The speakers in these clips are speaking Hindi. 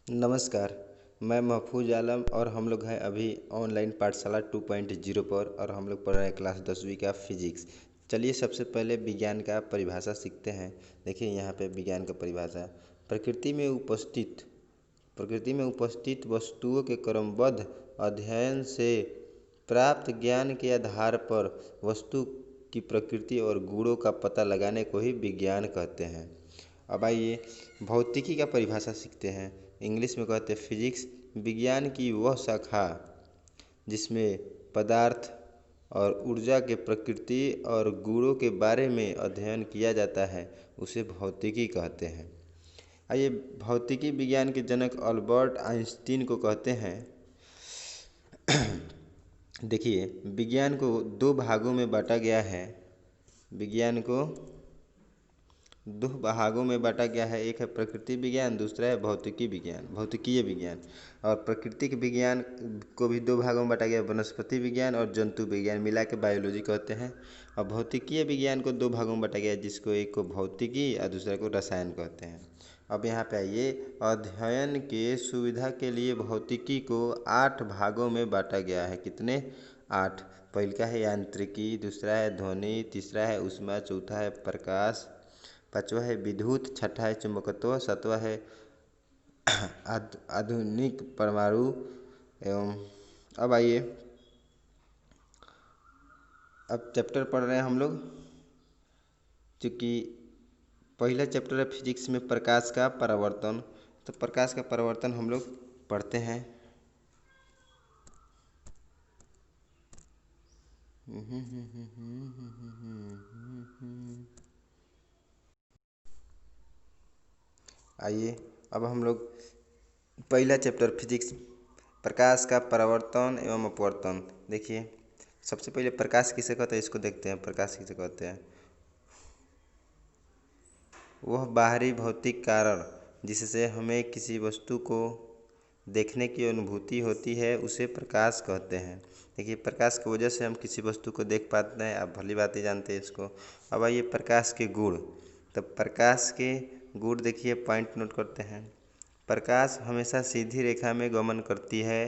नमस्कार। मैं महफूज आलम और हम लोग हैं अभी ऑनलाइन पाठशाला 2.0 पर और हम लोग पढ़ रहे हैं क्लास 10वीं का फिजिक्स। चलिए सबसे पहले विज्ञान का परिभाषा सीखते हैं। देखिए यहाँ पे विज्ञान का परिभाषा। प्रकृति में उपस्थित वस्तुओं के क्रमबद्ध अध्ययन से प्राप्त ज्ञान के आधार पर वस्तु की प्रकृति और गुणों का पता लगाने को ही विज्ञान कहते हैं। अब आइए भौतिकी का परिभाषा सीखते हैं। इंग्लिश में कहते हैं फिजिक्स। विज्ञान की वह शाखा जिसमें पदार्थ और ऊर्जा के प्रकृति और गुणों के बारे में अध्ययन किया जाता है उसे भौतिकी कहते हैं। आइए भौतिकी विज्ञान के जनक अल्बर्ट आइंस्टीन को कहते हैं। देखिए विज्ञान को दो भागों में बांटा गया है। विज्ञान को दो भागों में बांटा गया है। एक है प्रकृति विज्ञान, दूसरा है भौतिकीय विज्ञान। और प्राकृतिक विज्ञान को भी दो भागों में बांटा गया है, वनस्पति विज्ञान और जंतु विज्ञान मिला के बायोलॉजी कहते हैं। और भौतिकीय विज्ञान को दो भागों में बांटा गया है, जिसको एक को भौतिकी और दूसरे को रसायन कहते हैं। अब यहाँ पे आइए, अध्ययन के सुविधा के लिए भौतिकी को 8 भागों में बांटा गया है। कितने? 8। पहला है यांत्रिकी, दूसरा है ध्वनि, तीसरा है ऊष्मा, चौथा है प्रकाश, पांचवा है विद्युत, छठा है चुंबकत्व, सातवां है आधुनिक परमाणु एवं। अब आइए, अब चैप्टर पढ़ रहे हैं हम लोग। चूँकि पहला चैप्टर है फिजिक्स में प्रकाश का परावर्तन, तो प्रकाश का परावर्तन हम लोग पढ़ते हैं। आइए अब हम लोग पहला चैप्टर फिजिक्स, प्रकाश का परावर्तन एवं अपवर्तन। देखिए सबसे पहले प्रकाश किसे कहते हैं इसको देखते हैं। प्रकाश किसे कहते हैं? वह बाहरी भौतिक कारण जिससे हमें किसी वस्तु को देखने की अनुभूति होती है उसे प्रकाश कहते हैं। देखिए प्रकाश की वजह से हम किसी वस्तु को देख पाते हैं, आप भली बात ही जानते हैं इसको। अब आइए प्रकाश के गुण। तो प्रकाश के गुण देखिए, पॉइंट नोट करते हैं। प्रकाश हमेशा सीधी रेखा में गमन करती है।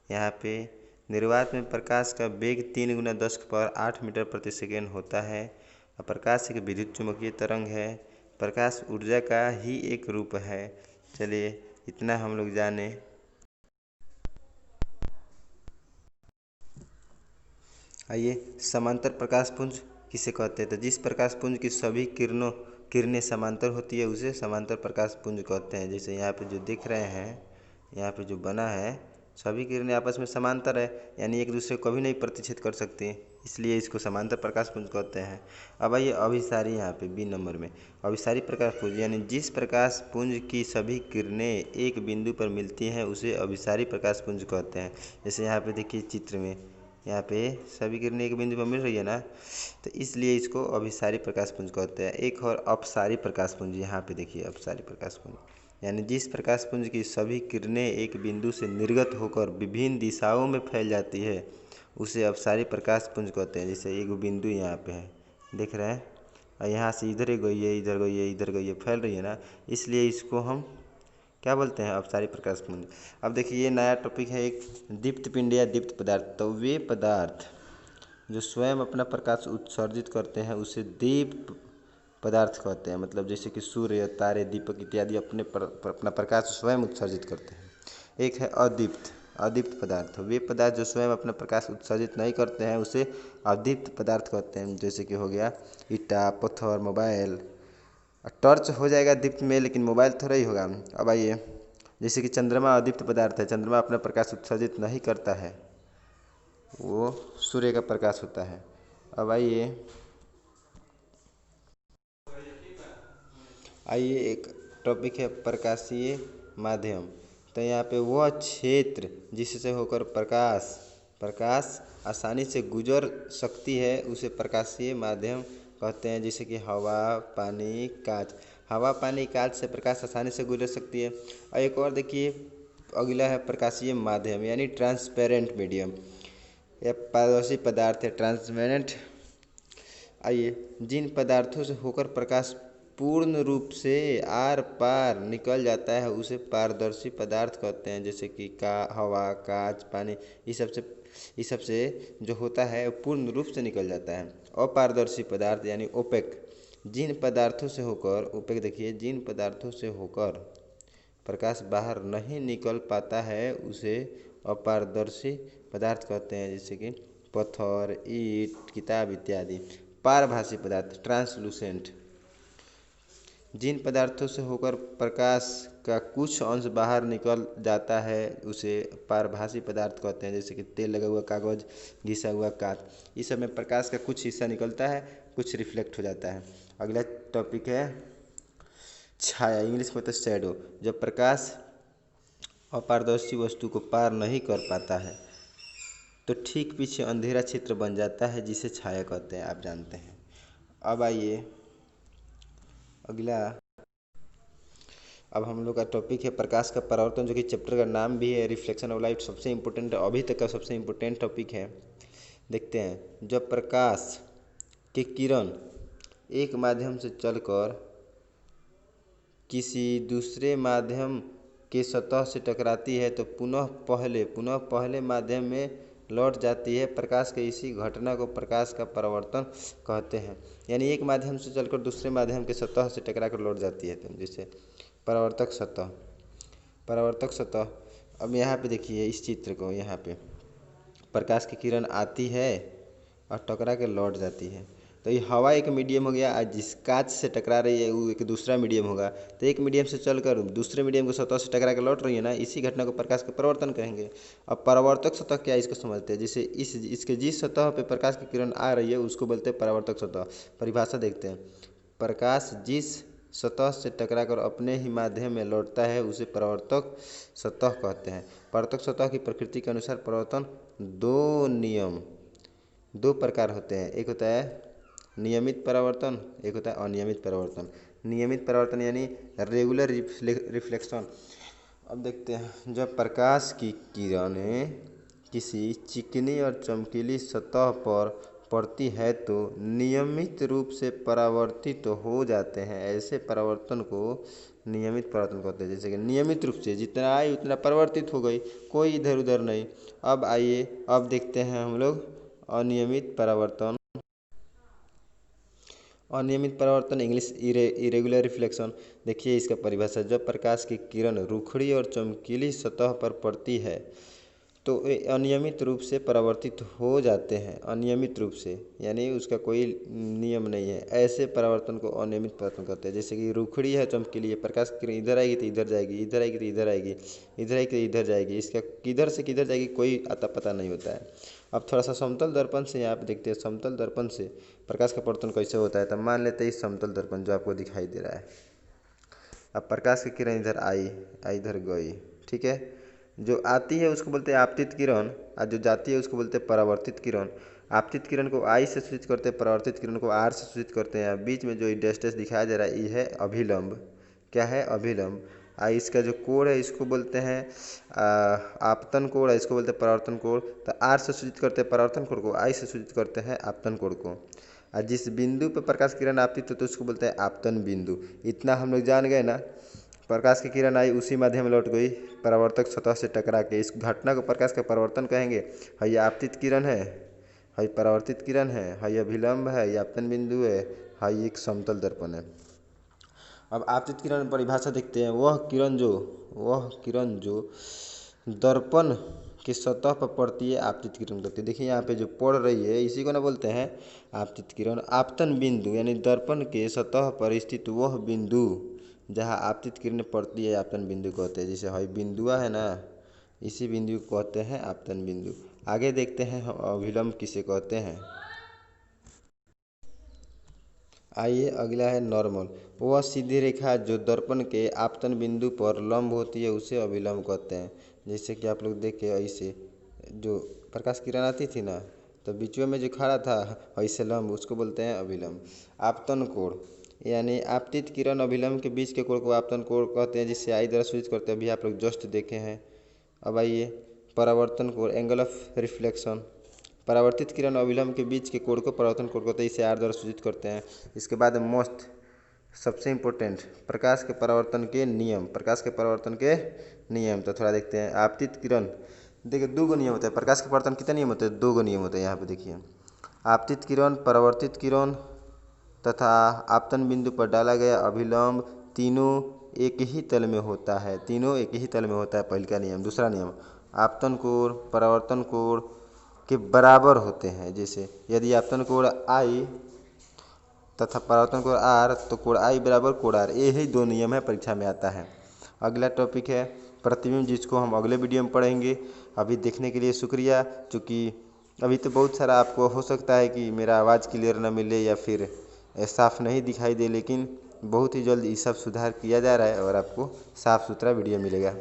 यहाँ पे निर्वात में प्रकाश का वेग 3 × 10⁸ मीटर प्रति सेकेंड होता है। और प्रकाश एक विद्युत चुम्बकीय तरंग है। प्रकाश ऊर्जा का ही एक रूप है। चलिए इतना हम लोग जाने। आइए समांतर प्रकाश पुंज किसे कहते हैं? तो जिस प्रकाश पुंज की सभी किरणें समांतर होती है उसे समांतर प्रकाश पुंज कहते हैं। जैसे यहाँ पे जो दिख रहे हैं, यहाँ पे जो बना है, सभी किरणें आपस में समांतर है, यानी एक दूसरे को कभी नहीं प्रतिच्छेद कर सकती, इसलिए इसको समांतर प्रकाश पुंज कहते हैं। अब आइए अभिसारी, यहाँ पे बी नंबर में अभिसारी प्रकाश पुंज, यानी जिस प्रकाश पुंज की सभी किरणें एक बिंदु पर मिलती हैं उसे अभिसारी प्रकाश पुंज कहते हैं। जैसे यहाँ पे देखिए चित्र में, यहाँ पे सभी किरणें एक बिंदु पर मिल रही है ना, तो इसलिए इसको अभिसारी प्रकाश पुंज कहते हैं। एक और अपसारी प्रकाश पुंज, यहाँ पे देखिए अपसारी प्रकाश पुंज, यानी जिस प्रकाश पुंज की सभी किरणें एक बिंदु से निर्गत होकर विभिन्न दिशाओं में फैल जाती है उसे अपसारी प्रकाश पुंज कहते हैं। जैसे एक बिंदु यहाँ पे है, देख रहे हैं, और यहाँ से इधर गई है, इधर गई है, इधर गई है, फैल रही है ना, इसलिए इसको हम क्या बोलते हैं? अपसारी प्रकाश पुंज। अब देखिए ये नया टॉपिक है, एक दीप्त पिंड या दीप्त पदार्थ। तो वे पदार्थ जो स्वयं अपना प्रकाश उत्सर्जित करते हैं उसे दीप्त पदार्थ कहते हैं। मतलब जैसे कि सूर्य, तारे, दीपक इत्यादि अपना प्रकाश स्वयं उत्सर्जित करते हैं। एक है अदीप्त पदार्थ। वे पदार्थ जो स्वयं अपना प्रकाश उत्सर्जित नहीं करते हैं उसे अदीप्त पदार्थ कहते हैं। जैसे कि हो गया ईटा, पत्थर, मोबाइल। टॉर्च हो जाएगा दीप्त में, लेकिन मोबाइल थोड़ा ही होगा। अब आइए, जैसे कि चंद्रमा अदीप्त पदार्थ है, चंद्रमा अपना प्रकाश उत्सर्जित नहीं करता है, वो सूर्य का प्रकाश होता है। अब आइए एक टॉपिक है प्रकाशीय माध्यम। तो यहाँ पे वह क्षेत्र जिससे होकर प्रकाश आसानी से गुजर सकती है उसे प्रकाशीय माध्यम कहते हैं। जैसे कि हवा, पानी, कांच। हवा, पानी, कांच से प्रकाश आसानी से गुजर सकती है। और एक और देखिए, अगला है प्रकाशीय माध्यम यानी ट्रांसपेरेंट मीडियम। यह पारदर्शी पदार्थ है, ट्रांसपेरेंट। आइए, जिन पदार्थों से होकर प्रकाश पूर्ण रूप से आर पार निकल जाता है उसे पारदर्शी पदार्थ कहते हैं। जैसे कि हवा, कांच, पानी, इस सब से जो होता है वो पूर्ण रूप से निकल जाता है। अपारदर्शी पदार्थ यानी ओपेक, जिन पदार्थों से होकर, ओपेक देखिए, जिन पदार्थों से होकर प्रकाश बाहर नहीं निकल पाता है उसे अपारदर्शी पदार्थ कहते हैं। जैसे कि पत्थर, ईंट, किताब इत्यादि। पारभासी पदार्थ ट्रांसलूसेंट, जिन पदार्थों से होकर प्रकाश का कुछ अंश बाहर निकल जाता है उसे पारभासी पदार्थ कहते हैं। जैसे कि तेल लगा हुआ कागज, घिसा हुआ कांच, इस सब में प्रकाश का कुछ हिस्सा निकलता है, कुछ रिफ्लेक्ट हो जाता है। अगला टॉपिक है छाया, इंग्लिश में तो शैडो। जब प्रकाश अपारदर्शी वस्तु को पार नहीं कर पाता है तो ठीक पीछे अंधेरा क्षेत्र बन जाता है जिसे छाया कहते हैं, आप जानते हैं। अब आइए अगला, अब हम लोग का टॉपिक है प्रकाश का परावर्तन, जो कि चैप्टर का नाम भी है रिफ्लेक्शन ऑफ लाइट। सबसे इम्पोर्टेंट, अभी तक का सबसे इम्पोर्टेंट टॉपिक है। देखते हैं, जब प्रकाश की किरण एक माध्यम से चलकर किसी दूसरे माध्यम के सतह से टकराती है तो पुनः पहले माध्यम में लौट जाती है। प्रकाश के इसी घटना को प्रकाश का परावर्तन कहते हैं। यानी एक माध्यम से चलकर दूसरे माध्यम के सतह से टकरा कर लौट जाती है। तो जैसे परावर्तक सतह। अब यहाँ पे देखिए इस चित्र को, यहाँ पे प्रकाश की किरण आती है और टकरा के लौट जाती है। तो ये हवा एक मीडियम हो गया, आज जिस कांच से टकरा रही है वो एक दूसरा मीडियम होगा। तो एक मीडियम से चलकर दूसरे मीडियम को सतह से टकरा के लौट रही है ना, इसी घटना को प्रकाश का परावर्तन कहेंगे। अब परावर्तक सतह क्या, इसको समझते हैं। जैसे इसके जिस सतह पे प्रकाश की किरण आ रही है उसको बोलते हैं परावर्तक सतह। परिभाषा देखते हैं, प्रकाश जिस सतह से टकराकर अपने ही माध्यम में लौटता है उसे परावर्तक सतह कहते हैं। परावर्तक सतह की प्रकृति के अनुसार परावर्तन दो प्रकार होते हैं। एक होता है नियमित परावर्तन, एक होता है अनियमित परावर्तन। नियमित परावर्तन यानी रेगुलर रिफ्लेक्शन। अब देखते हैं, जब प्रकाश की किरणें किसी चिकनी और चमकीली सतह पर पड़ती है तो नियमित रूप से परावर्तित हो जाते हैं। ऐसे परावर्तन को नियमित परावर्तन कहते हैं। जैसे कि नियमित रूप से जितना आई उतना परावर्तित हो गई, कोई इधर उधर नहीं। अब आइए, अब देखते हैं हम लोग अनियमित परावर्तन। अनियमित परावर्तन इंग्लिश इरेगुलर रिफ्लेक्शन। देखिए इसका परिभाषा, जब प्रकाश की किरण रूखड़ी और चमकीली सतह पर पड़ती है तो वे अनियमित रूप से परावर्तित हो जाते हैं। अनियमित रूप से यानी उसका कोई नियम नहीं है। ऐसे परावर्तन को अनियमित परावर्तन कहते हैं। जैसे कि रूखड़ी है, चमकीली है, प्रकाश की किरण इधर आएगी तो इधर जाएगी, इधर आएगी तो इधर आएगी, इधर आएगी तो इधर जाएगी, इसका किधर से किधर जाएगी कोई अता पता नहीं होता है। अब थोड़ा सा समतल दर्पण से यहाँ पे देखते हैं, समतल दर्पण से प्रकाश का परावर्तन कैसे होता है। तो मान लेते हैं इस समतल दर्पण जो आपको दिखाई दे रहा है। अब प्रकाश की किरण इधर आई, इधर गई, ठीक है। जो आती है उसको बोलते हैं आपतित किरण और जो जाती है उसको बोलते हैं परावर्तित किरण। आपतित किरण को आई से सूचित करते हैं, परावर्तित किरण को आर से सूचित करते हैं। बीच में जो डैश दिखाया जा रहा है ये है अभिलंब। क्या है? अभिलंब। इसका जो कोण है इसको बोलते हैं आपतन कोण है, इसको बोलते हैं परावर्तन कोण। तो आर से सूचित करते हैं परावर्तन कोण को, आई से सूचित करते हैं आपतन कोण को। और जिस बिंदु पर प्रकाश किरण आपतित होती है उसको बोलते हैं आपतन बिंदु। इतना हम लोग जान गए ना। प्रकाश की किरण आई, उसी माध्यम में लौट गई परावर्तक सतह से टकरा के, इस घटना को प्रकाश का परावर्तन कहेंगे। है ये आपतित किरण है परावर्तित किरण है अभिलंब है, ये आपतन बिंदु है ये एक समतल दर्पण है। अब आपतित किरण परिभाषा देखते हैं, वह किरण जो दर्पण की सतह पर पड़ती है आपतित किरण कहते हैं। देखिए यहाँ पे जो पड़ रही है इसी को ना बोलते हैं आपतित किरण। आपतन बिंदु यानी दर्पण के सतह पर स्थित वह बिंदु जहाँ आपतित किरण पड़ती है आपतन बिंदु कहते हैं। जैसे हई बिंदुआ है ना, इसी बिंदु को कहते हैं आपतन बिंदु। आगे देखते हैं अभिलंब किसे कहते हैं। आइए अगला है नॉर्मल। वह सीधी रेखा जो दर्पण के आपतन बिंदु पर लंब होती है उसे अभिलंब कहते हैं। जैसे कि आप लोग देखे ऐसे जो प्रकाश किरण आती थी ना, तो बीच में जो खड़ा था ऐसे लंब, उसको बोलते हैं अभिलंब। आपतन कोण यानी आपतित किरण अभिलंब के बीच के कोण को आपतन कोण कहते हैं, जिससे आई द्वारा सूचित करते हैं। अभी आप लोग जस्ट देखे हैं। अब आइए परावर्तन कोण, एंगल ऑफ रिफ्लेक्शन। परावर्तित किरण अभिलंब के बीच के कोण को परावर्तन कोण कहते हैं, इसे आर द्वारा सूचित करते हैं। इसके बाद सबसे इम्पोर्टेंट प्रकाश के परावर्तन के नियम, प्रकाश के परावर्तन के नियम तो थोड़ा देखते हैं। आपतित किरण, देखिए 2 नियम होते हैं। प्रकाश के परावर्तन कितने नियम होते हैं? 2 नियम होते हैं। यहाँ पे देखिए, आपतित किरण, परावर्तित किरण तथा आपतन बिंदु पर डाला गया अभिलंब, तीनों एक ही तल में होता है। तीनों एक ही तल में होता है, पहले का नियम। दूसरा नियम, आपतन कोण परावर्तन कोण के बराबर होते हैं। जैसे यदि आपतन कोण I तथा परावर्तन कोण R, तो कोण I बराबर कोण R। यही 2 नियम है, परीक्षा में आता है। अगला टॉपिक है प्रतिबिंब, जिसको हम अगले वीडियो में पढ़ेंगे। अभी देखने के लिए शुक्रिया। चूँकि अभी तो बहुत सारा आपको हो सकता है कि मेरा आवाज़ क्लियर ना मिले या फिर साफ़ नहीं दिखाई दे, लेकिन बहुत ही जल्द ये सब सुधार किया जा रहा है और आपको साफ़ सुथरा वीडियो मिलेगा।